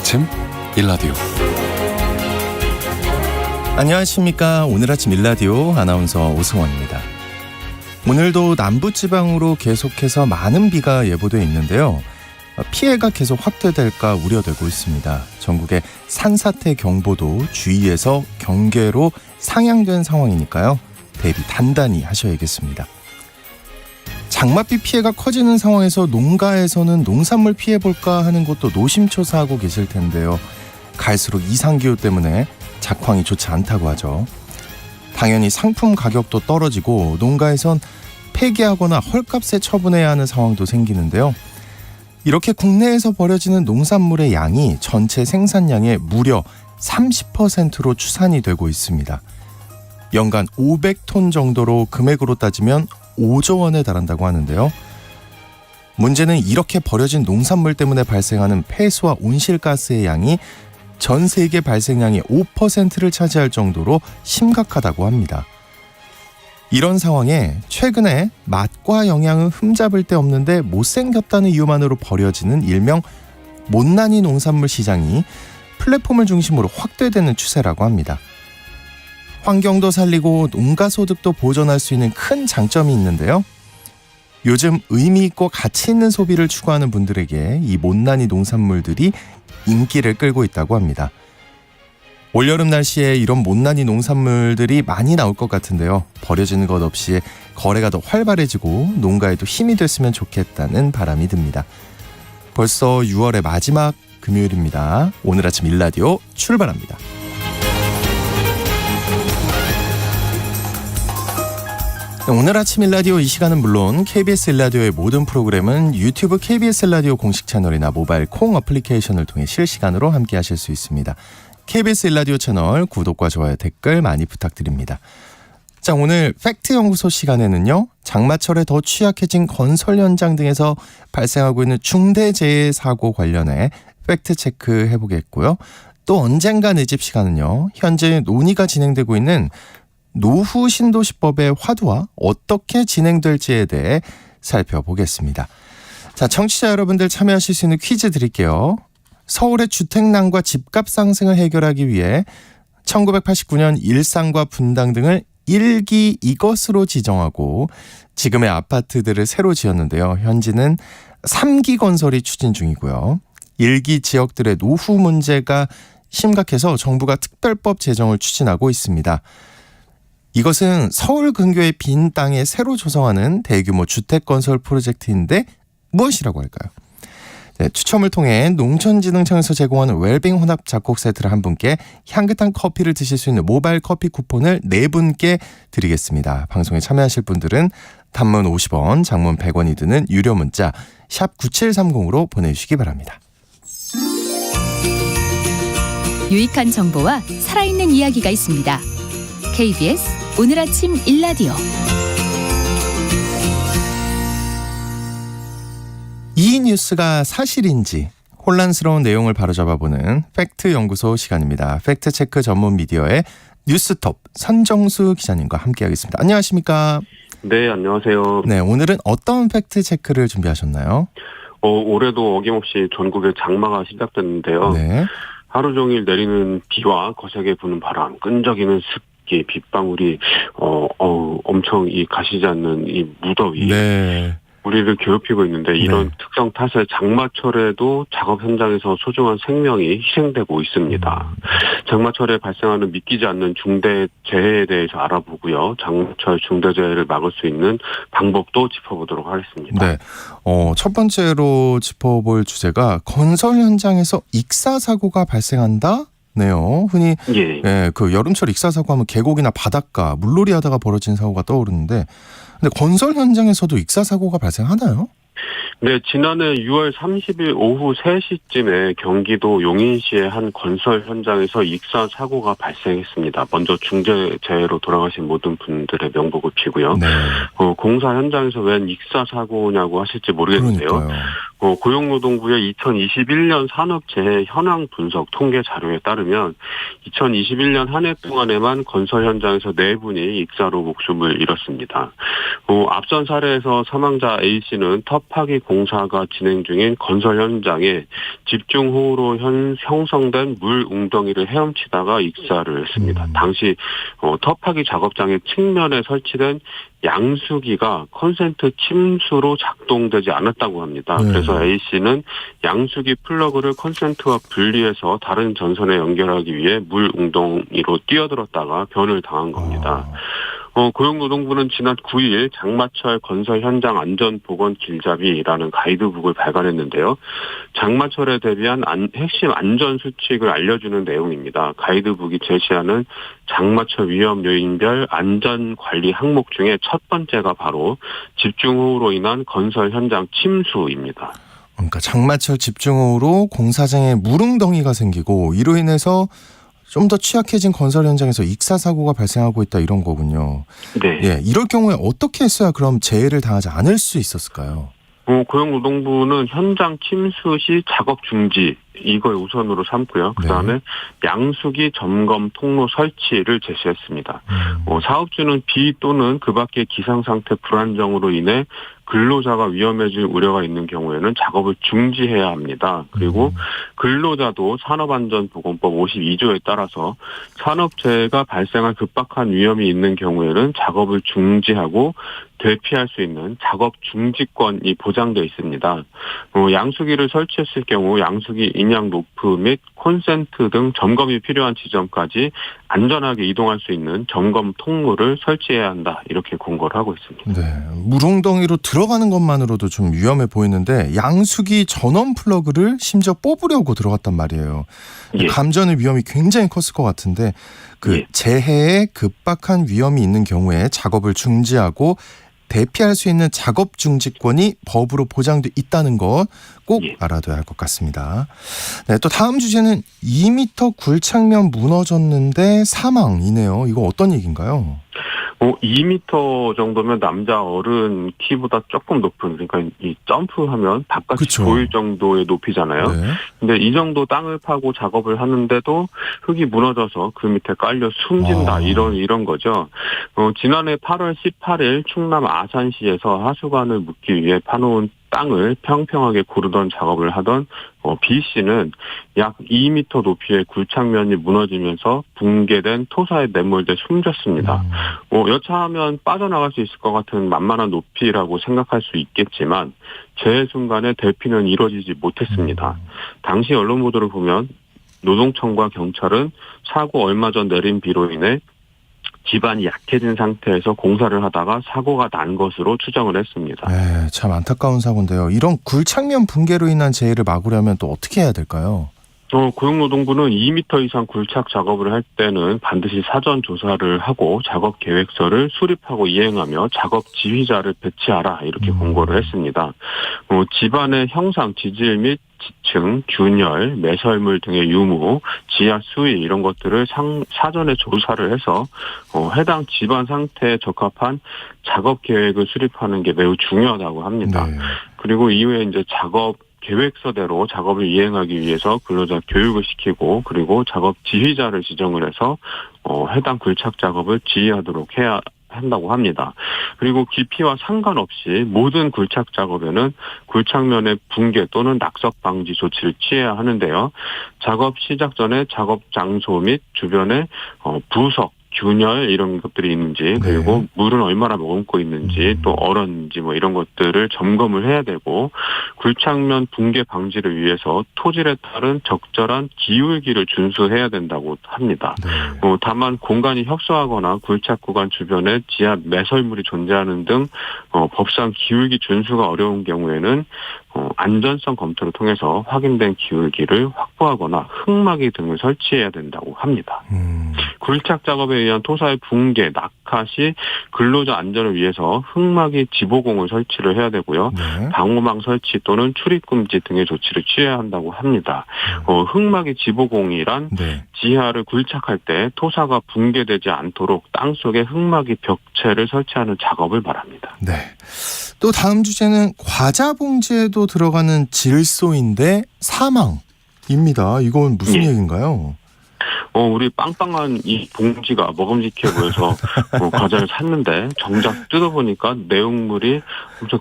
아침 일라디오. 안녕하십니까. 오늘 아침 일라디오 아나운서 오승원입니다. 오늘도 남부지방으로 계속해서 많은 비가 예보되어 있는데요. 피해가 계속 확대될까 우려되고 있습니다. 전국에 산사태 경보도 주의에서 경계로 상향된 상황이니까요. 대비 단단히 하셔야겠습니다. 장맛비 피해가 커지는 상황에서 농가에서는 농산물 피해볼까 하는 것도 노심초사하고 계실 텐데요. 갈수록 이상기후 때문에 작황이 좋지 않다고 하죠. 당연히 상품 가격도 떨어지고 농가에선 폐기하거나 헐값에 처분해야 하는 상황도 생기는데요. 이렇게 국내에서 버려지는 농산물의 양이 전체 생산량의 무려 30%로 추산이 되고 있습니다. 연간 500톤 정도로 금액으로 따지면 5조 원에 달한다고 하는데요. 문제는 이렇게 버려진 농산물 때문에 발생하는 폐수와 온실가스의 양이 전 세계 발생량의 5%를 차지할 정도로 심각하다고 합니다. 이런 상황에 최근에 맛과 영양은 흠잡을 데 없는데 못생겼다는 이유만으로 버려지는 일명 못난이 농산물 시장이 플랫폼을 중심으로 확대되는 추세라고 합니다. 환경도 살리고 농가 소득도 보존할 수 있는 큰 장점이 있는데요. 요즘 의미 있고 가치 있는 소비를 추구하는 분들에게 이 못난이 농산물들이 인기를 끌고 있다고 합니다. 올여름 날씨에 이런 못난이 농산물들이 많이 나올 것 같은데요. 버려지는 것 없이 거래가 더 활발해지고 농가에도 힘이 됐으면 좋겠다는 바람이 듭니다. 벌써 6월의 마지막 금요일입니다. 오늘 아침 일라디오 출발합니다. 오늘 아침 일라디오 이 시간은 물론 KBS 일라디오의 모든 프로그램은 유튜브 KBS 일라디오 공식 채널이나 모바일 콩 어플리케이션을 통해 실시간으로 함께 하실 수 있습니다. KBS 일라디오 채널 구독과 좋아요 댓글 많이 부탁드립니다. 자, 오늘 팩트연구소 시간에는요. 장마철에 더 취약해진 건설 현장 등에서 발생하고 있는 중대재해 사고 관련해 팩트체크 해보겠고요. 또 언젠가 내 집 시간은요. 현재 논의가 진행되고 있는 노후 신도시법의 화두와 어떻게 진행될지에 대해 살펴보겠습니다. 자, 청취자 여러분들 참여하실 수 있는 퀴즈 드릴게요. 서울의 주택난과 집값 상승을 해결하기 위해 1989년 일상과 분당 등을 1기 이것으로 지정하고 지금의 아파트들을 새로 지었는데요. 현재는 3기 건설이 추진 중이고요. 1기 지역들의 노후 문제가 심각해서 정부가 특별법 제정을 추진하고 있습니다. 이것은 서울 근교의 빈 땅에 새로 조성하는 대규모 주택건설 프로젝트인데 무엇이라고 할까요? 네, 추첨을 통해 농촌진흥청에서 제공하는 웰빙 혼합 작곡 세트를 한 분께 향긋한 커피를 드실 수 있는 모바일 커피 쿠폰을 4분께 드리겠습니다. 방송에 참여하실 분들은 단문 50원, 장문 100원이 드는 유료 문자 샵 9730으로 보내주시기 바랍니다. 유익한 정보와 살아있는 이야기가 있습니다. KBS 오늘 아침 일라디오. 이 뉴스가 사실인지 혼란스러운 내용을 바로잡아보는 팩트연구소 시간입니다. 팩트체크 전문 미디어의 뉴스톱 선정수 기자님과 함께하겠습니다. 안녕하십니까? 네, 안녕하세요. 네, 오늘은 어떤 팩트체크를 준비하셨나요? 올해도 어김없이 전국에 장마가 시작됐는데요. 네. 하루 종일 내리는 비와 거세게 부는 바람, 끈적이는 습기, 빗방울이 엄청 이 가시지 않는 이 무더위. 네. 우리를 괴롭히고 있는데 이런 특성 탓에 장마철에도 작업 현장에서 소중한 생명이 희생되고 있습니다. 장마철에 발생하는 믿기지 않는 중대재해에 대해서 알아보고요. 장마철 중대재해를 막을 수 있는 방법도 짚어보도록 하겠습니다. 네. 첫 번째로 짚어볼 주제가 건설 현장에서 익사사고가 발생한다? 네요. 흔히 그 여름철 익사사고 하면 계곡이나 바닷가, 물놀이 하다가 벌어진 사고가 떠오르는데 근데 건설 현장에서도 익사사고가 발생하나요? 네, 지난해 6월 30일 오후 3시쯤에 경기도 용인시의 한 건설 현장에서 익사 사고가 발생했습니다. 먼저 중대재해로 돌아가신 모든 분들의 명복을 빌고요. 네. 공사 현장에서 웬 익사 사고냐고 하실지 모르겠는데요. 고용노동부의 2021년 산업재해 현황 분석 통계 자료에 따르면 2021년 한 해 동안에만 건설 현장에서 4분이 익사로 목숨을 잃었습니다. 앞선 사례에서 사망자 A씨는 터 파기 공사가 진행 중인 건설 현장에 집중호우로 형성된 물 웅덩이를 헤엄치다가 익사를 했습니다. 당시 터 파기 작업장의 측면에 설치된 양수기가 콘센트 침수로 작동되지 않았다고 합니다. 그래서 A씨는 양수기 플러그를 콘센트와 분리해서 다른 전선에 연결하기 위해 물 웅덩이로 뛰어들었다가 변을 당한 겁니다. 고용노동부는 지난 9일 장마철 건설 현장 안전보건 길잡이라는 가이드북을 발간했는데요. 장마철에 대비한 핵심 안전 수칙을 알려주는 내용입니다. 가이드북이 제시하는 장마철 위험 요인별 안전관리 항목 중에 첫 번째가 바로 집중호우로 인한 건설 현장 침수입니다. 그러니까 장마철 집중호우로 공사장에 물웅덩이가 생기고 이로 인해서 좀 더 취약해진 건설 현장에서 익사 사고가 발생하고 있다 이런 거군요. 네. 예, 이럴 경우에 어떻게 했어야 그럼 재해를 당하지 않을 수 있었을까요? 고용노동부는 현장 침수 시 작업 중지 이걸 우선으로 삼고요. 그다음에 양수기 점검 통로 설치를 제시했습니다. 사업주는 비 또는 그 밖의 기상상태 불안정으로 인해 근로자가 위험해질 우려가 있는 경우에는 작업을 중지해야 합니다. 그리고 근로자도 산업안전보건법 52조에 따라서 산업재해가 발생할 급박한 위험이 있는 경우에는 작업을 중지하고 대피할 수 있는 작업 중지권이 보장되어 있습니다. 양수기를 설치했을 경우 양수기 인양 로프 및 콘센트 등 점검이 필요한 지점까지 안전하게 이동할 수 있는 점검 통로를 설치해야 한다. 이렇게 공고를 하고 있습니다. 네, 물웅덩이로 들어가는 것만으로도 좀 위험해 보이는데 양수기 전원 플러그를 심지어 뽑으려고 들어갔단 말이에요. 예. 감전의 위험이 굉장히 컸을 것 같은데 재해에 급박한 위험이 있는 경우에 작업을 중지하고 대피할 수 있는 작업 중지권이 법으로 보장돼 있다는 것 꼭 알아둬야 할 것 같습니다. 네, 또 다음 주제는 2m 굴착면 무너졌는데 사망이네요. 이거 어떤 얘기인가요? 2m 정도면 남자 어른 키보다 조금 높은, 그러니까 이 점프하면 바깥이 그쵸. 보일 정도의 높이잖아요. 네. 근데 이 정도 땅을 파고 작업을 하는데도 흙이 무너져서 그 밑에 깔려 숨진다. 이런 거죠. 지난해 8월 18일 충남 아산시에서 하수관을 묻기 위해 파놓은 땅을 평평하게 고르던 작업을 하던 B 씨는 약 2m 높이의 굴착면이 무너지면서 붕괴된 토사에 내몰돼 숨졌습니다. 여차하면 빠져나갈 수 있을 것 같은 만만한 높이라고 생각할 수 있겠지만 재해 순간에 대피는 이루어지지 못했습니다. 당시 언론 보도를 보면 노동청과 경찰은 사고 얼마 전 내린 비로 인해 집안이 약해진 상태에서 공사를 하다가 사고가 난 것으로 추정을 했습니다. 네, 참 안타까운 사고인데요. 이런 굴착면 붕괴로 인한 재해를 막으려면 또 어떻게 해야 될까요? 고용노동부는 2m 이상 굴착 작업을 할 때는 반드시 사전 조사를 하고 작업 계획서를 수립하고 이행하며 작업 지휘자를 배치하라 이렇게 공고를 했습니다. 집안의 형상, 지질 및 지층, 균열, 매설물 등의 유무, 지하 수위 이런 것들을 사전에 조사를 해서 해당 집안 상태에 적합한 작업 계획을 수립하는 게 매우 중요하다고 합니다. 네. 그리고 이후에 이제 작업 계획서대로 작업을 이행하기 위해서 근로자 교육을 시키고 그리고 작업 지휘자를 지정을 해서 해당 굴착 작업을 지휘하도록 해야 한다고 합니다. 그리고 깊이와 상관없이 모든 굴착 작업에는 굴착면의 붕괴 또는 낙석 방지 조치를 취해야 하는데요. 작업 시작 전에 작업 장소 및 주변에 부석, 균열 이런 것들이 있는지 그리고 물은 얼마나 머금고 있는지 또 얼었는지 뭐 이런 것들을 점검을 해야 되고 굴착면 붕괴 방지를 위해서 토질에 따른 적절한 기울기를 준수해야 된다고 합니다. 다만 공간이 협소하거나 굴착 구간 주변에 지하 매설물이 존재하는 등 법상 기울기 준수가 어려운 경우에는 안전성 검토를 통해서 확인된 기울기를 확보하거나 흙막이 등을 설치해야 된다고 합니다. 굴착 작업에 의한 토사의 붕괴, 낙하 시 근로자 안전을 위해서 흙막이 지보공을 설치를 해야 되고요. 방호망 설치 또는 출입금지 등의 조치를 취해야 한다고 합니다. 흙막이 지보공이란 지하를 굴착할 때 토사가 붕괴되지 않도록 땅속에 흙막이 벽체를 설치하는 작업을 말합니다. 네. 또 다음 주제는 과자 봉지에도 들어가는 질소인데 사망입니다. 이건 무슨 예. 얘기인가요? 우리 빵빵한 이 봉지가 먹음직해 보여서 과자를 샀는데 정작 뜯어보니까 내용물이 엄청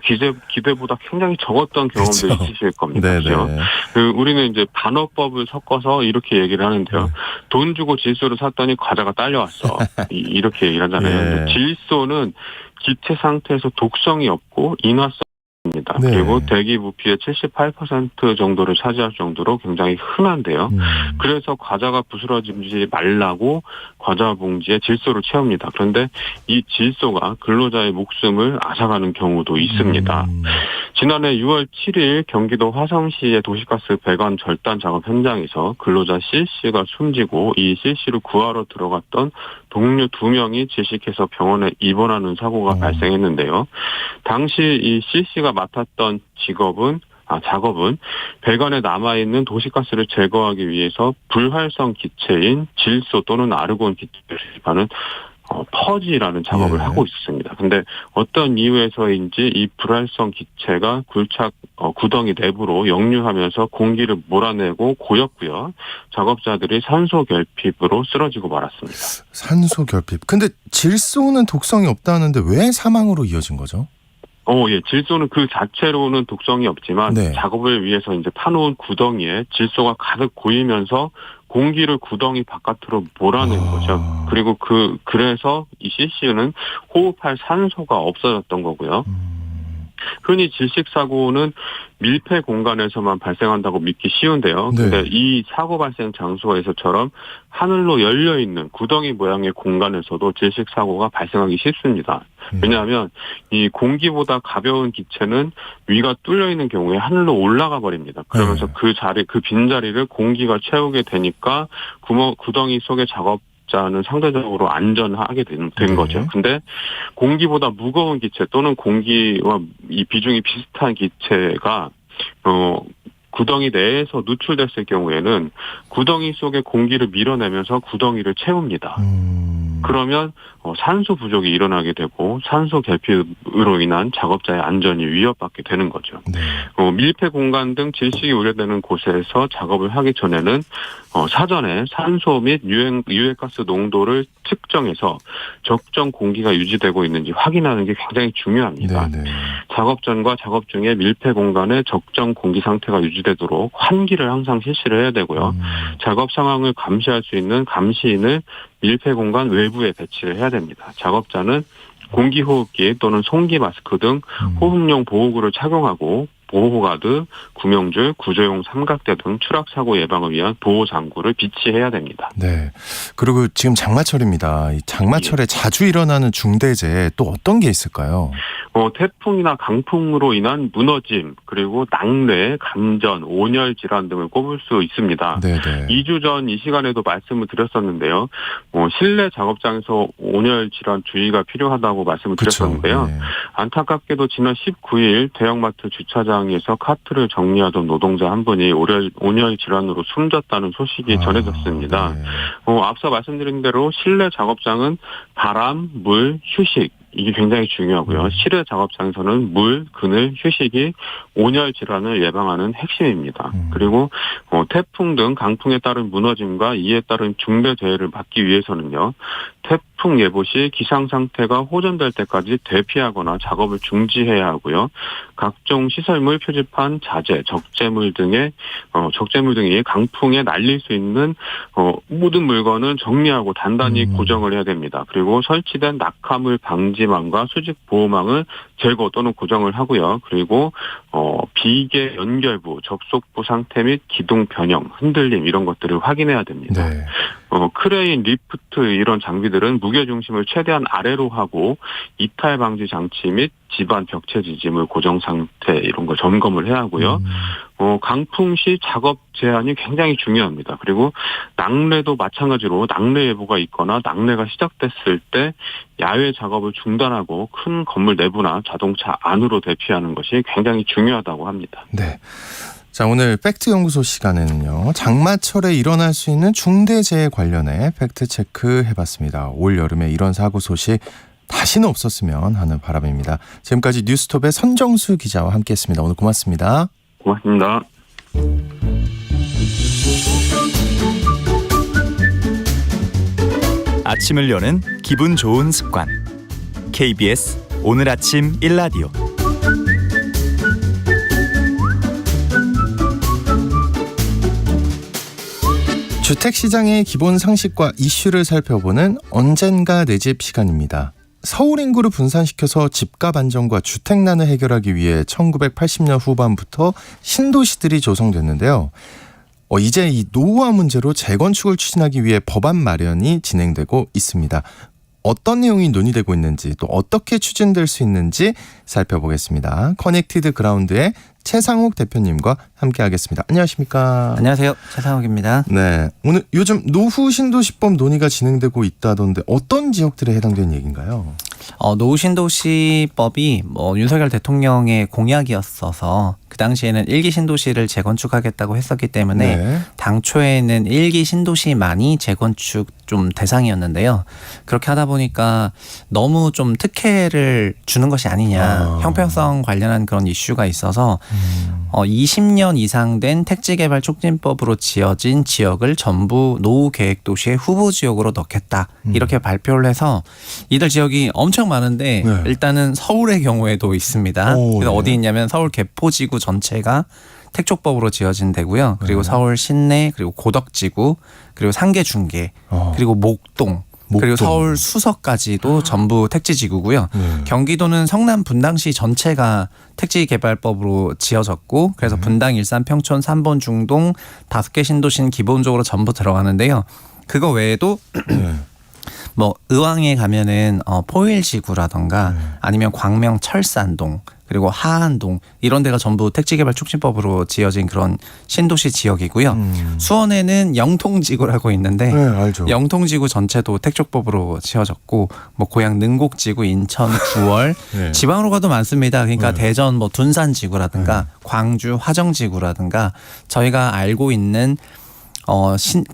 기대보다 굉장히 적었던 경험도 그렇죠. 있으실 겁니다. 네네. 그죠? 우리는 이제 반어법을 섞어서 이렇게 얘기를 하는데요. 돈 주고 질소를 샀더니 과자가 딸려왔어. 이렇게 얘기를 하잖아요. 예. 질소는 기체 상태에서 독성이 없고 인화성 입니다. 네. 그리고 대기 부피의 78% 정도를 차지할 정도로 굉장히 흔한데요. 그래서 과자가 부스러지지 말라고 과자 봉지에 질소를 채웁니다. 그런데 이 질소가 근로자의 목숨을 앗아가는 경우도 있습니다. 지난해 6월 7일 경기도 화성시의 도시가스 배관 절단 작업 현장에서 근로자 C씨가 숨지고 이 C씨를 구하러 들어갔던 동료 2명이 질식해서 병원에 입원하는 사고가 발생했는데요. 당시 이 C씨가 맡았던 작업은 배관에 남아있는 도시가스를 제거하기 위해서 불활성 기체인 질소 또는 아르곤 기체를 수집하는 퍼지라는 작업을 하고 있었습니다. 근데 어떤 이유에서인지 이 불활성 기체가 굴착 구덩이 내부로 역류하면서 공기를 몰아내고 고였고요. 작업자들이 산소 결핍으로 쓰러지고 말았습니다. 산소 결핍. 근데 질소는 독성이 없다는데 왜 사망으로 이어진 거죠? 예. 질소는 그 자체로는 독성이 없지만 네. 작업을 위해서 이제 파놓은 구덩이에 질소가 가득 고이면서 공기를 구덩이 바깥으로 몰아낸 거죠. 그리고 그래서 이 CC는 호흡할 산소가 없어졌던 거고요. 흔히 질식 사고는 밀폐 공간에서만 발생한다고 믿기 쉬운데요. 근데 네. 이 사고 발생 장소에서처럼 하늘로 열려 있는 구덩이 모양의 공간에서도 질식 사고가 발생하기 쉽습니다. 왜냐하면 이 공기보다 가벼운 기체는 위가 뚫려 있는 경우에 하늘로 올라가 버립니다. 그러면서 그 빈자리를 공기가 채우게 되니까 구덩이 속의 작업자는 상대적으로 안전하게 된 거죠. 근데 공기보다 무거운 기체 또는 공기와 이 비중이 비슷한 기체가 구덩이 내에서 누출됐을 경우에는 구덩이 속에 공기를 밀어내면서 구덩이를 채웁니다. 그러면 산소 부족이 일어나게 되고 산소 결핍으로 인한 작업자의 안전이 위협받게 되는 거죠. 네. 밀폐 공간 등 질식이 우려되는 곳에서 작업을 하기 전에는 사전에 산소 및 유해가스 농도를 측정해서 적정 공기가 유지되고 있는지 확인하는 게 굉장히 중요합니다. 네네. 작업 전과 작업 중에 밀폐 공간에 적정 공기 상태가 유지되도록 환기를 항상 실시를 해야 되고요. 작업 상황을 감시할 수 있는 감시인을 밀폐 공간 외부에 배치를 해야 됩니다. 작업자는 공기호흡기 또는 송기 마스크 등 호흡용 보호구를 착용하고 보호가드, 구명줄, 구조용 삼각대 등 추락 사고 예방을 위한 보호 장구를 비치해야 됩니다. 네. 그리고 지금 장마철입니다. 이 장마철에 자주 일어나는 중대재해 또 어떤 게 있을까요? 태풍이나 강풍으로 인한 무너짐, 그리고 낙뢰, 감전, 온열 질환 등을 꼽을 수 있습니다. 네네. 2주 전 이 시간에도 말씀을 드렸었는데요. 실내 작업장에서 온열 질환 주의가 필요하다고 말씀을 드렸었는데요. 네. 안타깝게도 지난 19일 대형마트 주차장에서 카트를 정리하던 노동자 한 분이 온열 질환으로 숨졌다는 소식이 전해졌습니다. 네. 앞서 말씀드린 대로 실내 작업장은 바람, 물, 휴식 이게 굉장히 중요하고요. 실외 작업장에서는 물, 그늘, 휴식이 온열 질환을 예방하는 핵심입니다. 그리고 태풍 등 강풍에 따른 무너짐과 이에 따른 중대재해를 막기 위해서는요. 태풍 예보 시 기상 상태가 호전될 때까지 대피하거나 작업을 중지해야 하고요. 각종 시설물, 표지판, 자재, 적재물 등이 강풍에 날릴 수 있는 모든 물건을 정리하고 단단히 고정을 해야 됩니다. 그리고 설치된 낙하물 방지망과 수직 보호망을 제거 또는 고정을 하고요. 그리고 비계 연결부, 접속부 상태 및 기둥 변형, 흔들림 이런 것들을 확인해야 됩니다. 네. 크레인, 리프트 이런 장비들은 무게 중심을 최대한 아래로 하고 이탈 방지 장치 및 집안 벽체 지짐을 고정 상태 이런 걸 점검을 해야 하고요. 강풍 시 작업 제한이 굉장히 중요합니다. 그리고 낙뢰도 마찬가지로 낙뢰 예보가 있거나 낙뢰가 시작됐을 때 야외 작업을 중단하고 큰 건물 내부나 자동차 안으로 대피하는 것이 굉장히 중요하다고 합니다. 네. 자, 오늘 팩트연구소 시간에는요. 장마철에 일어날 수 있는 중대재해 관련해 팩트체크 해봤습니다. 올 여름에 이런 사고 소식 다시는 없었으면 하는 바람입니다. 지금까지 뉴스톱의 선정수 기자와 함께했습니다. 오늘 고맙습니다. 고맙습니다. 아침을 여는 기분 좋은 습관. KBS 오늘 아침 일라디오. 주택시장의 기본 상식과 이슈를 살펴보는 언젠가 내 집 시간입니다. 서울 인구를 분산시켜서 집값 안정과 주택난을 해결하기 위해 1980년 후반부터 신도시들이 조성됐는데요. 이제 이 노후화 문제로 재건축을 추진하기 위해 법안 마련이 진행되고 있습니다. 어떤 내용이 논의되고 있는지 또 어떻게 추진될 수 있는지 살펴보겠습니다. 커넥티드 그라운드의 최상욱 대표님과 함께하겠습니다. 안녕하십니까? 안녕하세요. 최상욱입니다. 네, 오늘 요즘 노후 신도시법 논의가 진행되고 있다던데 어떤 지역들에 해당되는 얘기인가요? 노후 신도시법이 윤석열 대통령의 공약이었어서 그 당시에는 1기 신도시를 재건축하겠다고 했었기 때문에 네. 당초에는 1기 신도시만이 재건축 좀 대상이었는데요. 그렇게 하다 보니까 너무 좀 특혜를 주는 것이 아니냐, 형평성 관련한 그런 이슈가 있어서 20년 이상 된 택지개발 촉진법으로 지어진 지역을 전부 노후계획도시의 후보지역으로 넣겠다. 이렇게 발표를 해서 이들 지역이 엄청 많은데 네. 일단은 서울의 경우에도 있습니다. 그래서 네. 어디 있냐면 서울 개포지구 전체가 택촉법으로 지어진 데고요. 그리고 네. 서울 신내, 그리고 고덕지구, 그리고 상계중계, 그리고 목동, 그리고 서울 수서까지도 전부 택지지구고요. 네. 경기도는 성남 분당시 전체가 택지개발법으로 지어졌고 그래서 분당, 일산, 평촌, 삼본, 중동 5개 신도시는 기본적으로 전부 들어가는데요. 그거 외에도 네. 의왕에 가면은 포일지구라던가 아니면 광명 철산동 그리고 하안동 이런 데가 전부 택지개발 촉진법으로 지어진 그런 신도시 지역이고요. 수원에는 영통지구라고 있는데 네, 알죠. 영통지구 전체도 택촉법으로 지어졌고 고양 능곡지구, 인천 구월 네. 지방으로 가도 많습니다. 그러니까 네. 대전 둔산지구라든가 광주 화정지구라든가 저희가 알고 있는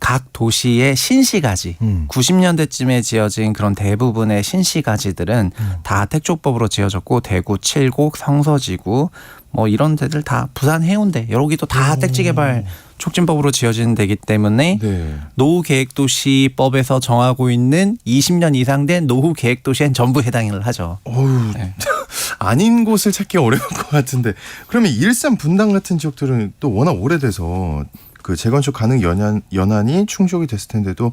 각 도시의 신시가지 90년대쯤에 지어진 그런 대부분의 신시가지들은 다 택촉법으로 지어졌고 대구, 칠곡, 성서지구 이런 데들 다 부산 해운대 여기도 다 택지개발 촉진법으로 지어진 데기 때문에 네. 노후계획도시법에서 정하고 있는 20년 이상 된 노후계획도시엔 전부 해당을 하죠. 어휴, 네. 아닌 곳을 찾기 어려울 것 같은데 그러면 일산 분당 같은 지역들은 또 워낙 오래돼서 그 재건축 가능 연한이 충족이 됐을 텐데도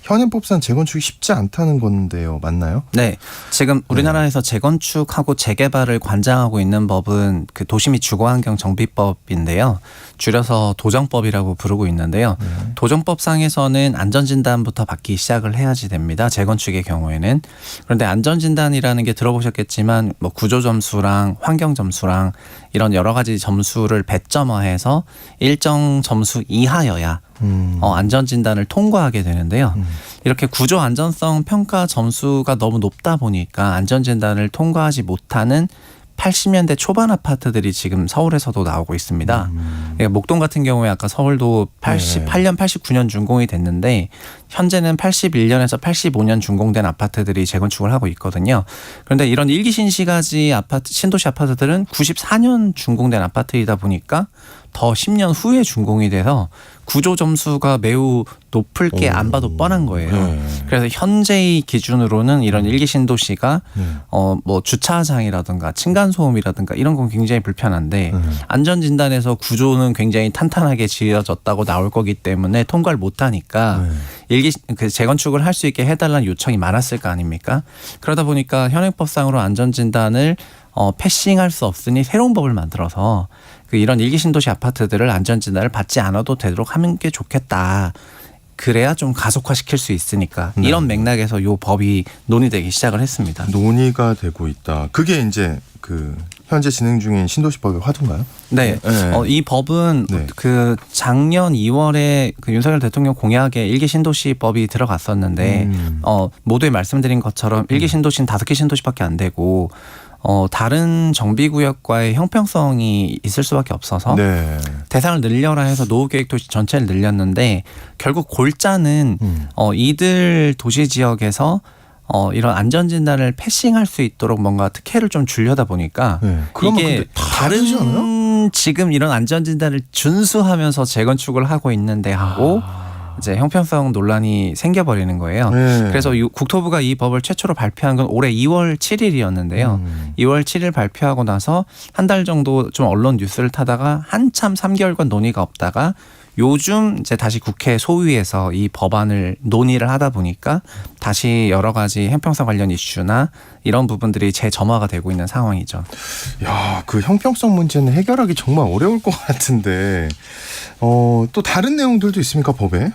현행법상 재건축이 쉽지 않다는 건데요. 맞나요? 네. 지금 우리나라에서 재건축하고 재개발을 관장하고 있는 법은 그 도시 및 주거환경 정비법인데요. 줄여서 도정법이라고 부르고 있는데요. 도정법상에서는 안전진단부터 받기 시작을 해야지 됩니다. 재건축의 경우에는. 그런데 안전진단이라는 게 들어보셨겠지만 구조점수랑 환경점수랑 이런 여러 가지 점수를 배점화해서 일정 점수 이하여야 안전진단을 통과하게 되는데요. 이렇게 구조 안전성 평가 점수가 너무 높다 보니까 안전진단을 통과하지 못하는 80년대 초반 아파트들이 지금 서울에서도 나오고 있습니다. 그러니까 목동 같은 경우에 아까 서울도 88년, 89년 준공이 됐는데 현재는 81년에서 85년 준공된 아파트들이 재건축을 하고 있거든요. 그런데 이런 1기 신시가지 아파트, 신도시 아파트들은 94년 준공된 아파트이다 보니까 더 10년 후에 준공이 돼서 구조 점수가 매우 높을 게 안 봐도 뻔한 거예요. 네. 그래서 현재의 기준으로는 이런 1기 신도시가 주차장이라든가 층간소음이라든가 이런 건 굉장히 불편한데 안전진단에서 구조는 굉장히 탄탄하게 지어졌다고 나올 거기 때문에 통과를 못하니까 그 재건축을 할 수 있게 해달라는 요청이 많았을 거 아닙니까? 그러다 보니까 현행법상으로 안전진단을 패싱할 수 없으니 새로운 법을 만들어서 이런 1기 신도시 아파트들을 안전진단을 받지 않아도 되도록 하는 게 좋겠다. 그래야 좀 가속화시킬 수 있으니까 이런 맥락에서 이 법이 논의되기 시작을 했습니다. 논의가 되고 있다. 그게 이제 그 현재 진행 중인 신도시법의 화두인가요? 네. 이 법은 그 작년 2월에 그 윤석열 대통령 공약에 1기 신도시법이 들어갔었는데 모두에 말씀드린 것처럼 1기 신도시는 5개 신도시밖에 안 되고 다른 정비구역과의 형평성이 있을 수밖에 없어서 대상을 늘려라 해서 노후계획도시 전체를 늘렸는데 결국 골자는 이들 도시지역에서 이런 안전진단을 패싱할 수 있도록 뭔가 특혜를 좀 주려다 보니까 네. 그러면 이게 근데 다르지 않아요? 다른 지금 이런 안전진단을 준수하면서 재건축을 하고 있는데 하고 이제 형평성 논란이 생겨버리는 거예요. 네. 그래서 국토부가 이 법을 최초로 발표한 건 올해 2월 7일이었는데요. 2월 7일 발표하고 나서 한 달 정도 좀 언론 뉴스를 타다가 한참 3개월간 논의가 없다가 요즘 이제 다시 국회 소위에서 이 법안을 논의를 하다 보니까 다시 여러 가지 형평성 관련 이슈나 이런 부분들이 재점화가 되고 있는 상황이죠. 야, 그 형평성 문제는 해결하기 정말 어려울 것 같은데 또 다른 내용들도 있습니까, 법에?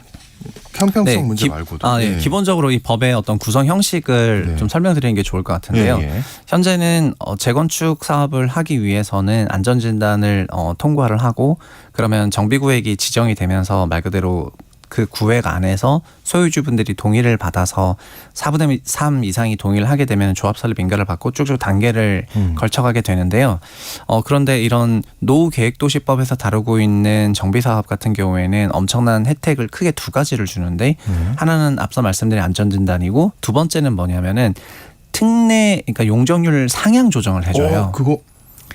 형평성 문제 말고도. 네. 기본적으로 이 법의 어떤 구성 형식을 네. 좀 설명드리는 게 좋을 것 같은데요. 예. 현재는 재건축 사업을 하기 위해서는 안전진단을 통과를 하고 그러면 정비구역이 지정이 되면서 말 그대로 그 구획 안에서 소유주분들이 동의를 받아서 4분의 3 이상이 동의를 하게 되면 조합 설립 인가를 받고 쭉쭉 단계를 걸쳐가게 되는데요. 그런데 이런 노후계획도시법에서 다루고 있는 정비사업 같은 경우에는 엄청난 혜택을 크게 두 가지를 주는데 하나는 앞서 말씀드린 안전진단이고 두 번째는 뭐냐면은 특례 그러니까 용적률 상향 조정을 해줘요. 그거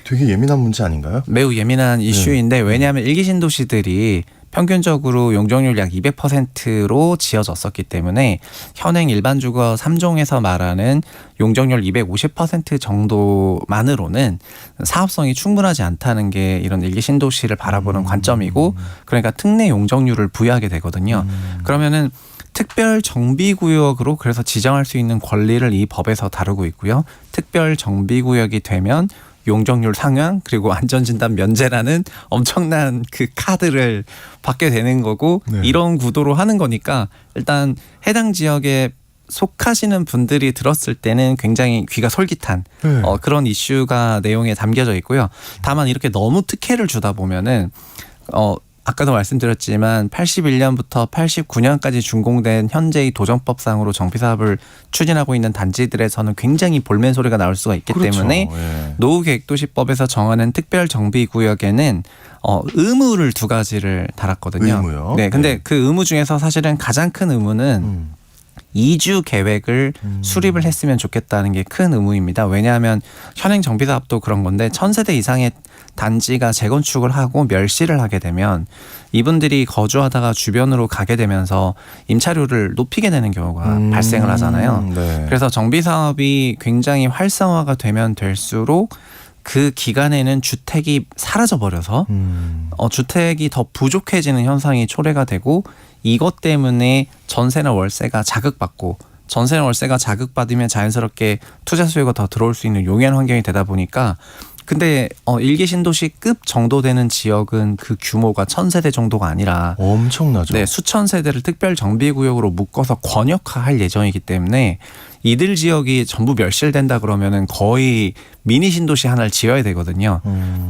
되게 예민한 문제 아닌가요? 매우 예민한 이슈인데 왜냐하면 일기 신도시들이 평균적으로 용적률 약 200%로 지어졌었기 때문에 현행 일반 주거 3종에서 말하는 용적률 250% 정도만으로는 사업성이 충분하지 않다는 게 이런 일기 신도시를 바라보는 관점이고 그러니까 특례 용적률을 부여하게 되거든요. 그러면은 특별 정비구역으로 그래서 지정할 수 있는 권리를 이 법에서 다루고 있고요. 특별 정비구역이 되면 용적률 상향 그리고 안전진단 면제라는 엄청난 그 카드를 받게 되는 거고 네. 이런 구도로 하는 거니까 일단 해당 지역에 속하시는 분들이 들었을 때는 굉장히 귀가 솔깃한 네. 그런 이슈가 내용에 담겨져 있고요. 다만 이렇게 너무 특혜를 주다 보면은 아까도 말씀드렸지만 81년부터 89년까지 준공된 현재의 도정법상으로 정비사업을 추진하고 있는 단지들에서는 굉장히 볼멘 소리가 나올 수가 있기 그렇죠. 때문에 예. 노후계획도시법에서 정하는 특별정비구역에는 의무를 두 가지를 달았거든요. 의무요? 네, 근데 네. 그 의무 중에서 사실은 가장 큰 의무는 이주 계획을 수립을 했으면 좋겠다는 게 큰 의무입니다. 왜냐하면 현행 정비사업도 그런 건데 1000세대 이상의 단지가 재건축을 하고 멸실을 하게 되면 이분들이 거주하다가 주변으로 가게 되면서 임차료를 높이게 되는 경우가 발생을 하잖아요. 네. 그래서 정비사업이 굉장히 활성화가 되면 될수록 그 기간에는 주택이 사라져버려서 주택이 더 부족해지는 현상이 초래가 되고 이것 때문에 전세나 월세가 자극받고 전세나 월세가 자극받으면 자연스럽게 투자 수요가 더 들어올 수 있는 용이한 환경이 되다 보니까 근데 일기 신도시급 정도 되는 지역은 그 규모가 1000세대 정도가 아니라 엄청나죠. 네, 수천 세대를 특별 정비구역으로 묶어서 권역화할 예정이기 때문에 이들 지역이 전부 멸실된다 그러면은 거의 미니 신도시 하나를 지어야 되거든요.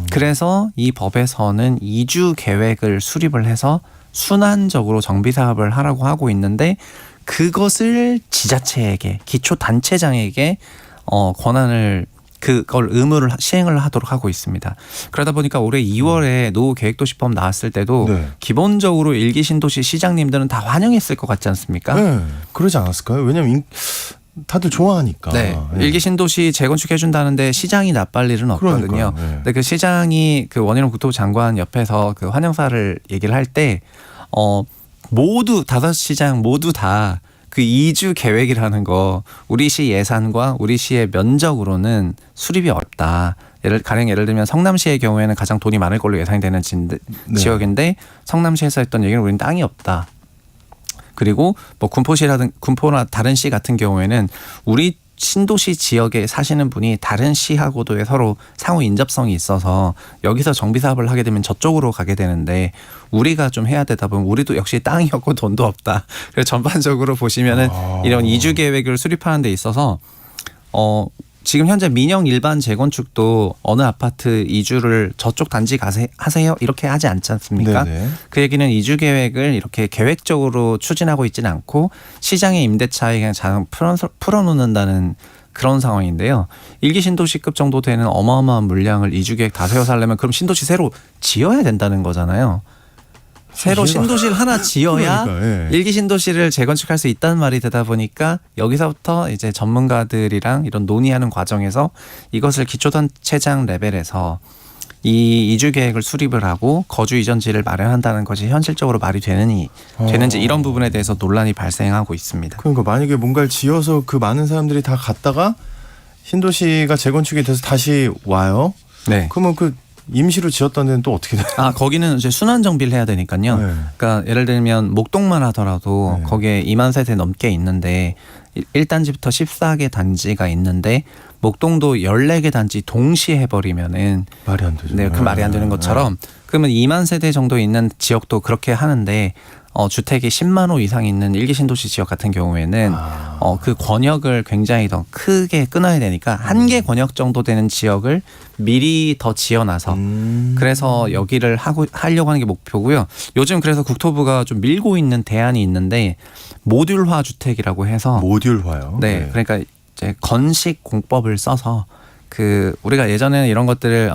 그래서 이 법에서는 이주 계획을 수립을 해서 순환적으로 정비 사업을 하라고 하고 있는데 그것을 지자체에게 기초단체장에게 권한을 그걸 의무를 시행을 하도록 하고 있습니다. 그러다 보니까 올해 2월에 노후계획도시법 나왔을 때도 네. 기본적으로 일기 신도시 시장님들은 다 환영했을 것 같지 않습니까? 네. 그러지 않았을까요? 왜냐면 다들 좋아하니까. 네. 예. 일기 신도시 재건축해준다는데 시장이 나빠할 일은 없거든요. 그러니까요. 네. 근데 그 시장이 그 원희룡 국토부 장관 옆에서 그 환영사를 얘기를 할 때 모두 5시장 모두 다 그 이주 계획이라는 거 우리 시 예산과 우리 시의 면적으로는 수립이 어렵다. 가령 예를 들면 성남시의 경우에는 가장 돈이 많을 걸로 예상이 되는 지역인데 성남시에서 했던 얘기는 우리는 땅이 없다. 그리고 뭐 군포나 다른 시 같은 경우에는 우리 신도시 지역에 사시는 분이 다른 시하고도 서로 상호 인접성이 있어서 여기서 정비 사업을 하게 되면 저쪽으로 가게 되는데 우리가 좀 해야 되다 보면 우리도 역시 땅이 없고 돈도 없다. 그래서 전반적으로 보시면은 이런 이주 계획을 수립하는 데 있어서 지금 현재 민영 일반 재건축도 어느 아파트 이주를 저쪽 단지 하세요 이렇게 하지 않지 않습니까? 네네. 그 얘기는 이주 계획을 이렇게 계획적으로 추진하고 있지는 않고 시장의 임대차에 그냥 잘 풀어놓는다는 그런 상황인데요. 일기 신도시급 정도 되는 어마어마한 물량을 이주 계획 다 세워서 하려면 그럼 신도시 새로 지어야 된다는 거잖아요. 새로 신도시를 하나 지어야 그러니까, 예. 일기 신도시를 재건축할 수 있다는 말이 되다 보니까 여기서부터 이제 전문가들이랑 이런 논의하는 과정에서 이것을 기초단체장 레벨에서 이 이주 계획을 수립을 하고 거주 이전지를 마련한다는 것이 현실적으로 말이 되는지 이런 부분에 대해서 논란이 발생하고 있습니다. 그러니까 만약에 뭔가를 지어서 그 많은 사람들이 다 갔다가 신도시가 재건축이 돼서 다시 와요. 네. 그러면 그 임시로 지었던 데는 또 어떻게 돼요? 거기는 이제 순환 정비를 해야 되니까요. 네. 그러니까 예를 들면 목동만 하더라도 네. 거기에 2만 세대 넘게 있는데 1단지부터 14개 단지가 있는데 목동도 14개 단지 동시에 해버리면은 말이 안 되죠. 네, 그 말이 안 되는 것처럼 그러면 2만 세대 정도 있는 지역도 그렇게 하는데 주택이 10만 호 이상 있는 일기 신도시 지역 같은 경우에는 그 권역을 굉장히 더 크게 끊어야 되니까 한 개 권역 정도 되는 지역을 미리 더 지어놔서 그래서 여기를 하려고 하는 게 목표고요. 요즘 그래서 국토부가 좀 밀고 있는 대안이 있는데 모듈화 주택이라고 해서 모듈화요. 네, 그러니까 이제 건식 공법을 써서 그 우리가 예전에는 이런 것들을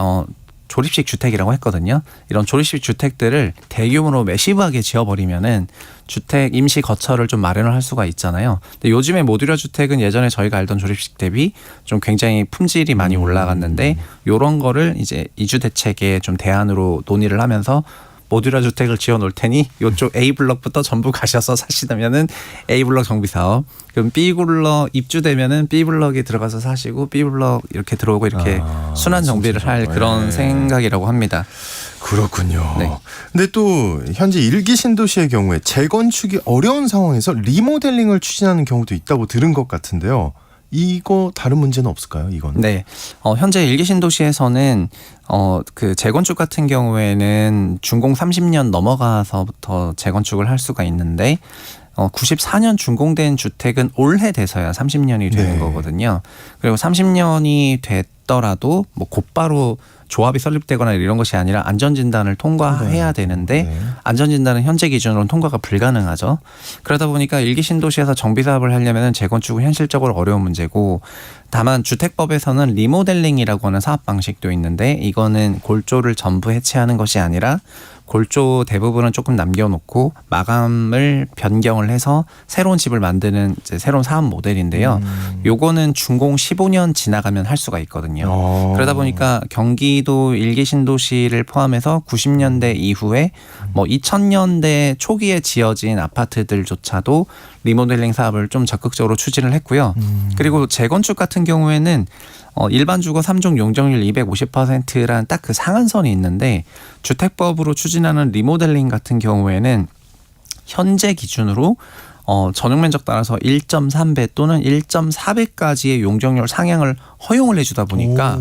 조립식 주택이라고 했거든요. 이런 조립식 주택들을 대규모로 매시브하게 지어버리면은 주택 임시 거처를 좀 마련을 할 수가 있잖아요. 근데 요즘에 모듈화 주택은 예전에 저희가 알던 조립식 대비 좀 굉장히 품질이 많이 올라갔는데 요런 거를 이제 이주 대책에 좀 대안으로 논의를 하면서 모듈화 주택을 지어 놓을 테니 이쪽 A 블럭부터 전부 가셔서 사시다면은 A 블럭 정비 사업. 그럼 B 블럭 입주되면은 B 블럭에 들어가서 사시고 B 블럭 이렇게 들어오고 이렇게 순환 정비를 할 그런 생각이라고 합니다. 그렇군요. 네. 근데 또 현재 일기 신도시의 경우에 재건축이 어려운 상황에서 리모델링을 추진하는 경우도 있다고 들은 것 같은데요. 이거 다른 문제는 없을까요? 이거는? 네. 현재 일기 신도시에서는 그 재건축 같은 경우에는 준공 30년 넘어가서부터 재건축을 할 수가 있는데 94년 준공된 주택은 올해 돼서야 30년이 되는 네. 거거든요. 그리고 30년이 됐더라도 뭐 곧바로 조합이 설립되거나 이런 것이 아니라 안전진단을 통과해야 되는데 네. 안전진단은 현재 기준으로는 통과가 불가능하죠. 그러다 보니까 일기 신도시에서 정비 사업을 하려면 재건축은 현실적으로 어려운 문제고 다만 주택법에서는 리모델링이라고 하는 사업 방식도 있는데 이거는 골조를 전부 해체하는 것이 아니라 골조 대부분은 조금 남겨놓고 마감을 변경을 해서 새로운 집을 만드는 이제 새로운 사업 모델인데요. 요거는 준공 15년 지나가면 할 수가 있거든요. 그러다 보니까 경기도 일기 신도시를 포함해서 90년대 이후에 뭐 2000년대 초기에 지어진 아파트들조차도 리모델링 사업을 좀 적극적으로 추진을 했고요. 그리고 재건축 같은 경우에는 일반 주거 3종 용적률 250%라는 딱 그 상한선이 있는데 주택법으로 추진하는 리모델링 같은 경우에는 현재 기준으로 전용 면적 따라서 1.3배 또는 1.4배까지의 용적률 상향을 허용을 해주다 보니까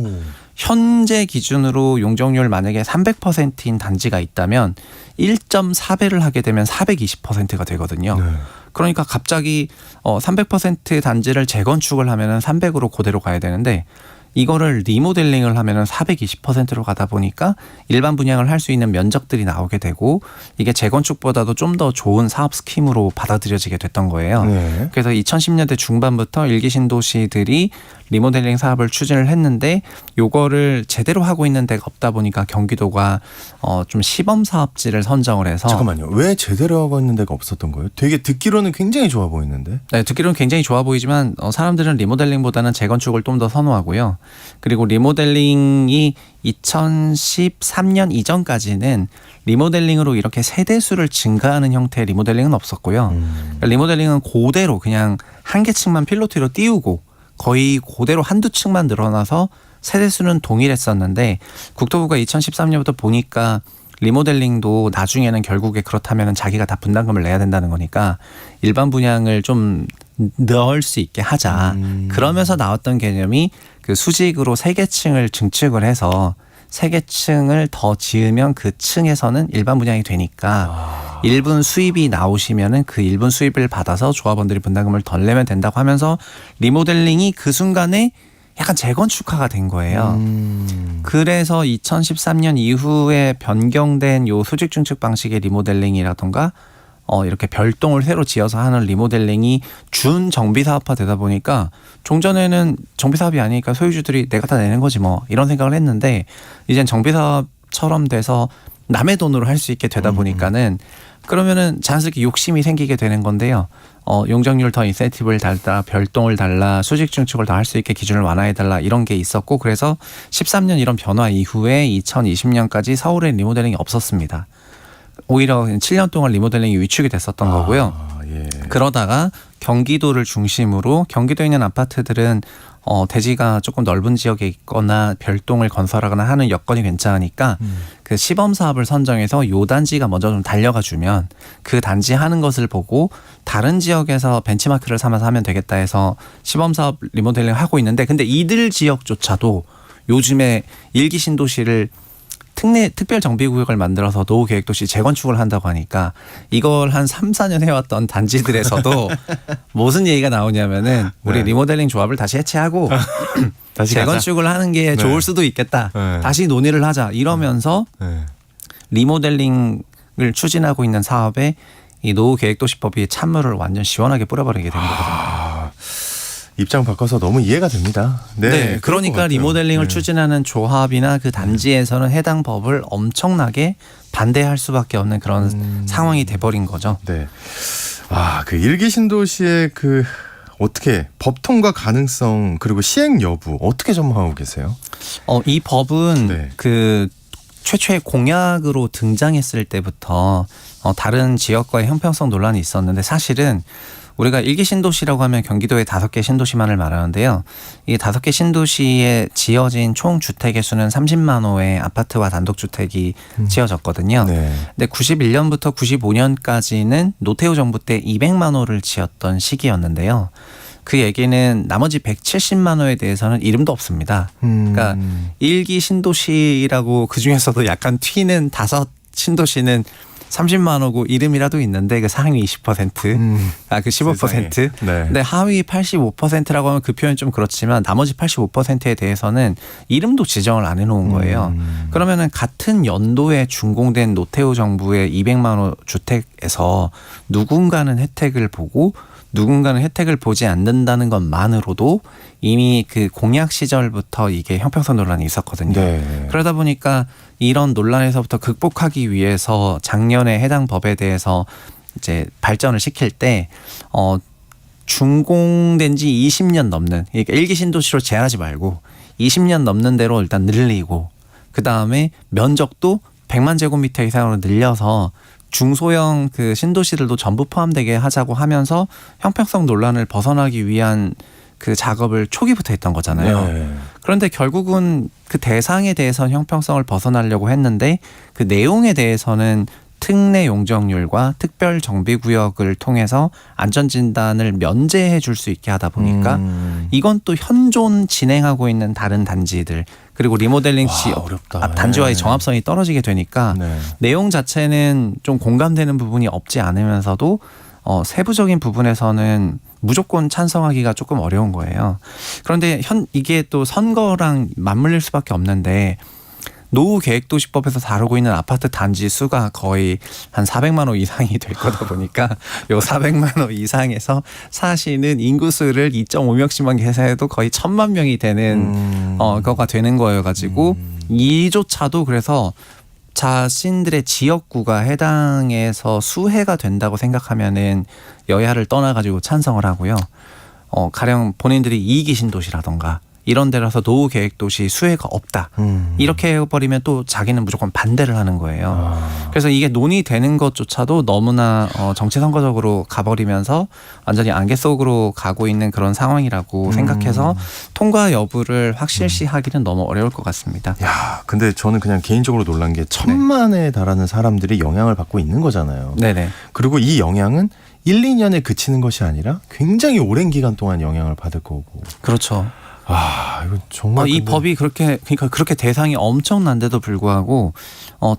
현재 기준으로 용적률 만약에 300%인 단지가 있다면 1.4배를 하게 되면 420%가 되거든요. 네. 그러니까 갑자기 300% 단지를 재건축을 하면은 300으로 그대로 가야 되는데 이거를 리모델링을 하면은 420%로 가다 보니까 일반 분양을 할 수 있는 면적들이 나오게 되고 이게 재건축보다도 좀 더 좋은 사업 스킴으로 받아들여지게 됐던 거예요. 네. 그래서 2010년대 중반부터 일기 신도시들이 리모델링 사업을 추진을 했는데 요거를 제대로 하고 있는 데가 없다 보니까 경기도가 좀 시범 사업지를 선정을 해서 잠깐만요. 왜 제대로 하고 있는 데가 없었던 거예요? 되게 듣기로는 굉장히 좋아 보이는데. 네, 듣기로는 굉장히 좋아 보이지만 사람들은 리모델링보다는 재건축을 좀 더 선호하고요. 그리고 리모델링이 2013년 이전까지는 리모델링으로 이렇게 세대수를 증가하는 형태의 리모델링은 없었고요. 그러니까 리모델링은 그대로 그냥 한 개 층만 필로티로 띄우고 거의 그대로 한두 층만 늘어나서 세대수는 동일했었는데 국토부가 2013년부터 보니까 리모델링도 나중에는 결국에 그렇다면 자기가 다 분담금을 내야 된다는 거니까 일반 분양을 좀 넣을 수 있게 하자. 그러면서 나왔던 개념이 그 수직으로 3개 층을 증축을 해서 3개 층을 더 지으면 그 층에서는 일반 분양이 되니까 1분 수입이 나오시면은 그 1분 수입을 받아서 조합원들이 분담금을 덜 내면 된다고 하면서 리모델링이 그 순간에 약간 재건축화가 된 거예요. 그래서 2013년 이후에 변경된 요 수직 증축 방식의 리모델링이라던가 이렇게 별동을 새로 지어서 하는 리모델링이 준 정비 사업화 되다 보니까 종전에는 정비 사업이 아니니까 소유주들이 내가 다 내는 거지 뭐 이런 생각을 했는데 이젠 정비 사업처럼 돼서 남의 돈으로 할 수 있게 되다 보니까는 그러면은 자연스럽게 욕심이 생기게 되는 건데요. 용적률 더 인센티브를 달라, 별동을 달라, 수직 증축을 더 할 수 있게 기준을 완화해 달라 이런 게 있었고 그래서 13년 이런 변화 이후에 2020년까지 서울에 리모델링이 없었습니다. 오히려 7년 동안 리모델링이 위축이 됐었던 거고요. 예. 그러다가 경기도를 중심으로 경기도에 있는 아파트들은 대지가 조금 넓은 지역에 있거나 별동을 건설하거나 하는 여건이 괜찮으니까 그 시범 사업을 선정해서 요 단지가 먼저 좀 달려가 주면 그 단지 하는 것을 보고 다른 지역에서 벤치마크를 삼아서 하면 되겠다 해서 시범 사업 리모델링을 하고 있는데 근데 이들 지역조차도 요즘에 일기 신도시를 특별 정비구역을 만들어서 노후계획도시 재건축을 한다고 하니까 이걸 한 3, 4년 해왔던 단지들에서도 무슨 얘기가 나오냐면은 우리 네. 리모델링 조합을 다시 해체하고 다시 재건축을 하는 게 좋을 수도 있겠다. 네. 다시 논의를 하자. 이러면서 네. 리모델링을 추진하고 있는 사업에 이 노후계획도시법이 찬물을 완전 시원하게 뿌려버리게 된 거거든요. 입장 바꿔서 너무 이해가 됩니다. 네, 그러니까 리모델링을 추진하는 조합이나 그 단지에서는 해당 법을 엄청나게 반대할 수밖에 없는 그런 상황이 돼버린 거죠. 네. 그 일기 신도시의 그 어떻게 법 통과 가능성 그리고 시행 여부 어떻게 전망하고 계세요? 이 법은 네. 그 최초의 공약으로 등장했을 때부터 다른 지역과의 형평성 논란이 있었는데 사실은 우리가 일기 신도시라고 하면 경기도의 5개 신도시만을 말하는데요. 이 5개 신도시에 지어진 총 주택의 수는 30만 호의 아파트와 단독주택이 지어졌거든요. 네. 근데 91년부터 95년까지는 노태우 정부 때 200만 호를 지었던 시기였는데요. 그 얘기는 나머지 170만 호에 대해서는 이름도 없습니다. 그러니까 일기 신도시라고 그중에서도 약간 튀는 5 신도시는 30만 호고 이름이라도 있는데 그 상위 20%, 그 15%. 네. 근데 하위 85%라고 하면 그 표현이 좀 그렇지만 나머지 85%에 대해서는 이름도 지정을 안 해놓은 거예요. 그러면은 같은 연도에 준공된 노태우 정부의 200만 호 주택에서 누군가는 혜택을 보고 누군가는 혜택을 보지 않는다는 것만으로도 이미 그 공약 시절부터 이게 형평성 논란이 있었거든요. 네. 그러다 보니까 이런 논란에서부터 극복하기 위해서 작년에 해당 법에 대해서 이제 발전을 시킬 때 준공된 지 20년 넘는 그러니까 일기 신도시로 제한하지 말고 20년 넘는 대로 일단 늘리고 그다음에 면적도 100만 제곱미터 이상으로 늘려서 중소형 그 신도시들도 전부 포함되게 하자고 하면서 형평성 논란을 벗어나기 위한 그 작업을 초기부터 했던 거잖아요. 네. 그런데 결국은 그 대상에 대해서는 형평성을 벗어나려고 했는데 그 내용에 대해서는 특례 용적률과 특별 정비구역을 통해서 안전진단을 면제해 줄 수 있게 하다 보니까 이건 또 현존 진행하고 있는 다른 단지들 그리고 리모델링 시 어렵다. 단지와의 네. 정합성이 떨어지게 되니까 네. 내용 자체는 좀 공감되는 부분이 없지 않으면서도 세부적인 부분에서는 무조건 찬성하기가 조금 어려운 거예요. 그런데 이게 또 선거랑 맞물릴 수밖에 없는데 노후계획도시법에서 다루고 있는 아파트 단지 수가 거의 한 400만 호 이상이 될 거다 보니까 요 400만 호 이상에서 사시는 인구수를 2.5명씩만 계산해도 거의 1000만 명이 되는 거가 되는 거여가지고 이조차도 그래서 자신들의 지역구가 해당해서 수혜가 된다고 생각하면은 여야를 떠나가지고 찬성을 하고요. 가령 본인들이 이기 신도시라던가 이런 데라서 노후계획도시 수혜가 없다. 이렇게 해버리면 또 자기는 무조건 반대를 하는 거예요. 그래서 이게 논의되는 것조차도 너무나 정치선거적으로 가버리면서 완전히 안개 속으로 가고 있는 그런 상황이라고 생각해서 통과 여부를 확실시하기는 너무 어려울 것 같습니다. 야, 근데 저는 그냥 개인적으로 놀란 게 1000만에 달하는 사람들이 영향을 받고 있는 거잖아요. 네네. 그리고 이 영향은 1, 2년에 그치는 것이 아니라 굉장히 오랜 기간 동안 영향을 받을 거고. 그렇죠. 이거 정말 이 법이 그렇게 대상이 엄청난데도 불구하고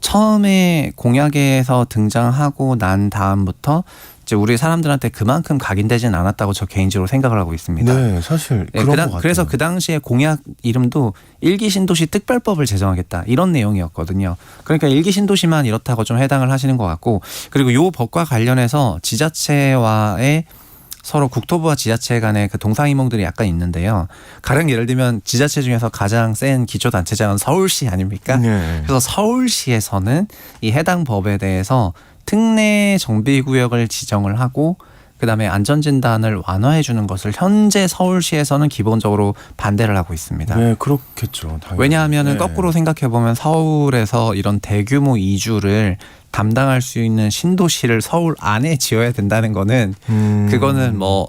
처음에 공약에서 등장하고 난 다음부터 이제 우리 사람들한테 그만큼 각인되진 않았다고 저 개인적으로 생각을 하고 있습니다. 네, 사실 그런 것 같아요. 그래서 그 당시에 공약 이름도 일기 신도시 특별법을 제정하겠다 이런 내용이었거든요. 그러니까 일기 신도시만 이렇다고 좀 해당을 하시는 것 같고 그리고 이 법과 관련해서 지자체와의 서로 국토부와 지자체 간의 그 동상이몽들이 약간 있는데요. 가령 예를 들면 지자체 중에서 가장 센 기초단체장은 서울시 아닙니까? 네. 그래서 서울시에서는 이 해당 법에 대해서 특례 정비구역을 지정을 하고 그다음에 안전진단을 완화해 주는 것을 현재 서울시에서는 기본적으로 반대를 하고 있습니다. 네, 그렇겠죠. 당연히. 왜냐하면은 네. 거꾸로 생각해 보면 서울에서 이런 대규모 이주를 담당할 수 있는 신도시를 서울 안에 지어야 된다는 거는 그거는 뭐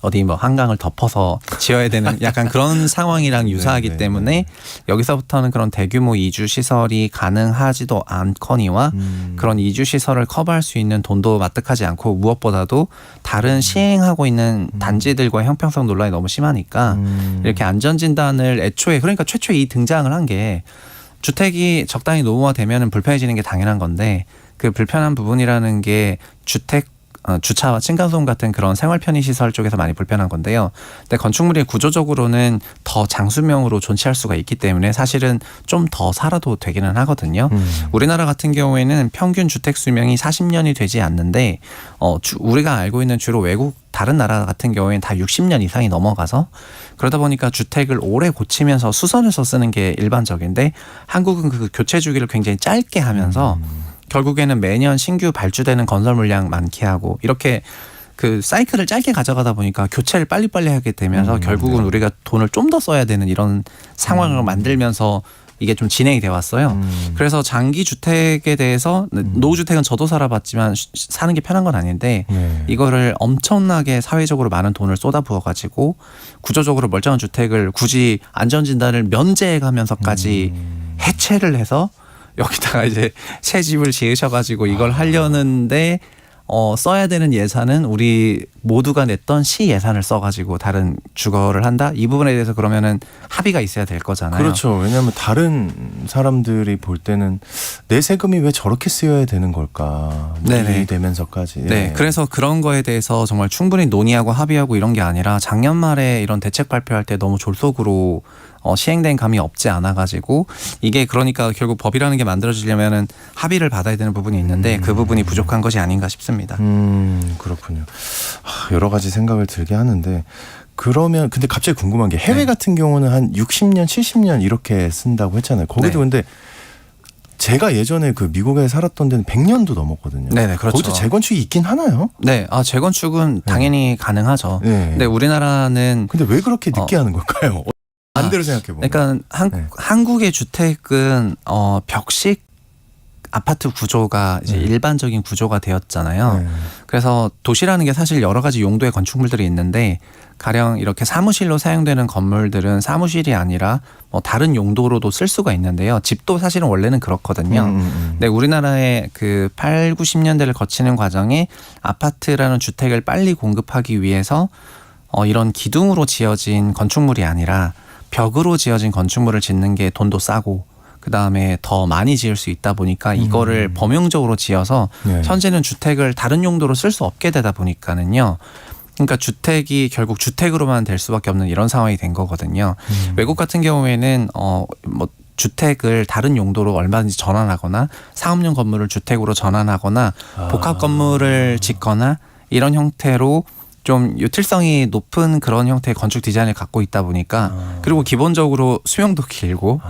어디 뭐 한강을 덮어서 지어야 되는 약간 그런 상황이랑 유사하기 네, 때문에 네. 여기서부터는 그런 대규모 이주 시설이 가능하지도 않거니와 그런 이주 시설을 커버할 수 있는 돈도 마뜩하지 않고 무엇보다도 다른 시행하고 있는 단지들과의 형평성 논란이 너무 심하니까 이렇게 안전진단을 애초에 그러니까 최초에 이 등장을 한 게 주택이 적당히 노후화되면 불편해지는 게 당연한 건데 그 불편한 부분이라는 게 주차와 층간소음 같은 그런 생활 편의 시설 쪽에서 많이 불편한 건데요. 근데 건축물이 구조적으로는 더 장수명으로 존치할 수가 있기 때문에 사실은 좀 더 살아도 되기는 하거든요. 우리나라 같은 경우에는 평균 주택 수명이 40년이 되지 않는데 우리가 알고 있는 주로 외국 다른 나라 같은 경우에는 다 60년 이상이 넘어가서 그러다 보니까 주택을 오래 고치면서 수선해서 쓰는 게 일반적인데 한국은 그 교체 주기를 굉장히 짧게 하면서 결국에는 매년 신규 발주되는 건설 물량 많게 하고 이렇게 그 사이클을 짧게 가져가다 보니까 교체를 빨리빨리 하게 되면서 결국은 우리가 돈을 좀 더 써야 되는 이런 상황을 만들면서 이게 좀 진행이 돼 왔어요. 그래서 장기 주택에 대해서 노후 주택은 저도 살아봤지만 사는 게 편한 건 아닌데 네. 이거를 엄청나게 사회적으로 많은 돈을 쏟아부어 가지고 구조적으로 멀쩡한 주택을 굳이 안전진단을 면제해 가면서까지 해체를 해서 여기다가 이제 새 집을 지으셔가지고 이걸 하려는데 써야 되는 예산은 우리 모두가 냈던 시 예산을 써가지고 다른 주거를 한다? 이 부분에 대해서 그러면은 합의가 있어야 될 거잖아요. 그렇죠. 왜냐하면 다른 사람들이 볼 때는 내 세금이 왜 저렇게 쓰여야 되는 걸까? 네네. 되면서까지. 네, 그래서 그런 거에 대해서 정말 충분히 논의하고 합의하고 이런 게 아니라 작년 말에 이런 대책 발표할 때 너무 졸속으로 시행된 감이 없지 않아가지고 이게 그러니까 결국 법이라는 게 만들어지려면은 합의를 받아야 되는 부분이 있는데 그 부분이 부족한 것이 아닌가 싶습니다. 그렇군요. 여러 가지 생각을 들게 하는데 그러면 근데 갑자기 궁금한 게 해외 네. 같은 경우는 한 60년, 70년 이렇게 쓴다고 했잖아요. 거기도 네. 근데 제가 예전에 그 미국에 살았던 데는 100년도 넘었거든요. 네네, 그렇죠. 거기도 재건축이 있긴 하나요? 네, 재건축은 당연히 가능하죠. 네. 근데 우리나라는 근데 왜 그렇게 늦게 하는 걸까요? 반대로 생각해 보면. 그러니까 네. 한국의 주택은 벽식 아파트 구조가 이제 일반적인 구조가 되었잖아요. 네. 그래서 도시라는 게 사실 여러 가지 용도의 건축물들이 있는데 가령 이렇게 사무실로 사용되는 건물들은 사무실이 아니라 뭐 다른 용도로도 쓸 수가 있는데요. 집도 사실은 원래는 그렇거든요. 근데 우리나라의 그 8, 90년대를 거치는 과정에 아파트라는 주택을 빨리 공급하기 위해서 이런 기둥으로 지어진 건축물이 아니라 벽으로 지어진 건축물을 짓는 게 돈도 싸고 그다음에 더 많이 지을 수 있다 보니까 이거를 범용적으로 지어서 네. 현재는 주택을 다른 용도로 쓸 수 없게 되다 보니까는요. 그러니까 주택이 결국 주택으로만 될 수밖에 없는 이런 상황이 된 거거든요. 외국 같은 경우에는 뭐 주택을 다른 용도로 얼마든지 전환하거나 상업용 건물을 주택으로 전환하거나 복합 건물을 짓거나 이런 형태로 좀 유틸성이 높은 그런 형태의 건축 디자인을 갖고 있다 보니까 그리고 기본적으로 수명도 길고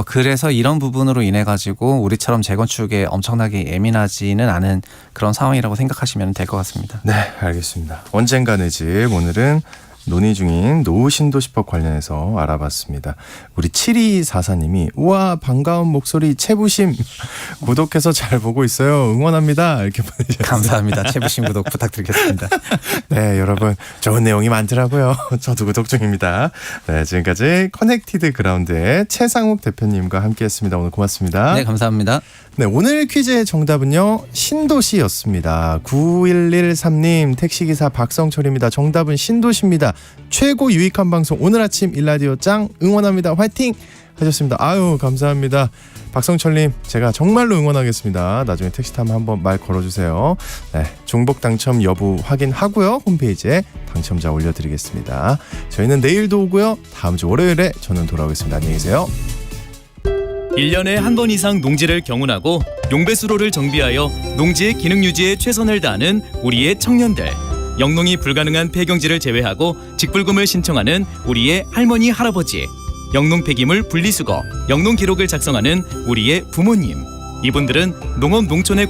그래서 이런 부분으로 인해 가지고 우리처럼 재건축에 엄청나게 예민하지는 않은 그런 상황이라고 생각하시면 될 것 같습니다. 네, 알겠습니다. 언젠가 내 집 오늘은 논의 중인 노후 신도시법 관련해서 알아봤습니다. 우리 7244님이 우와 반가운 목소리 채부심 구독해서 잘 보고 있어요. 응원합니다. 이렇게 보내주셨어요. 감사합니다. 채부심 구독 부탁드리겠습니다. 네, 여러분 좋은 내용이 많더라고요. 저도 구독 중입니다. 네, 지금까지 커넥티드 그라운드의 최상욱 대표님과 함께했습니다. 오늘 고맙습니다. 네, 감사합니다. 네, 오늘 퀴즈의 정답은요 신도시였습니다. 9113님 택시기사 박성철입니다. 정답은 신도시입니다. 최고 유익한 방송 오늘 아침 일라디오 짱 응원합니다. 화이팅 하셨습니다. 아유 감사합니다. 박성철님 제가 정말로 응원하겠습니다. 나중에 택시 타면 한번 말 걸어주세요. 네, 종복 당첨 여부 확인하고요. 홈페이지에 당첨자 올려드리겠습니다. 저희는 내일도 오고요. 다음 주 월요일에 저는 돌아오겠습니다. 안녕히 계세요. 1년에 한 번 이상 농지를 경운하고 용배수로를 정비하여 농지의 기능 유지에 최선을 다하는 우리의 청년들. 영농이 불가능한 폐경지를 제외하고 직불금을 신청하는 우리의 할머니, 할아버지, 영농 폐기물 분리수거, 영농 기록을 작성하는 우리의 부모님. 이분들은 농업 농촌의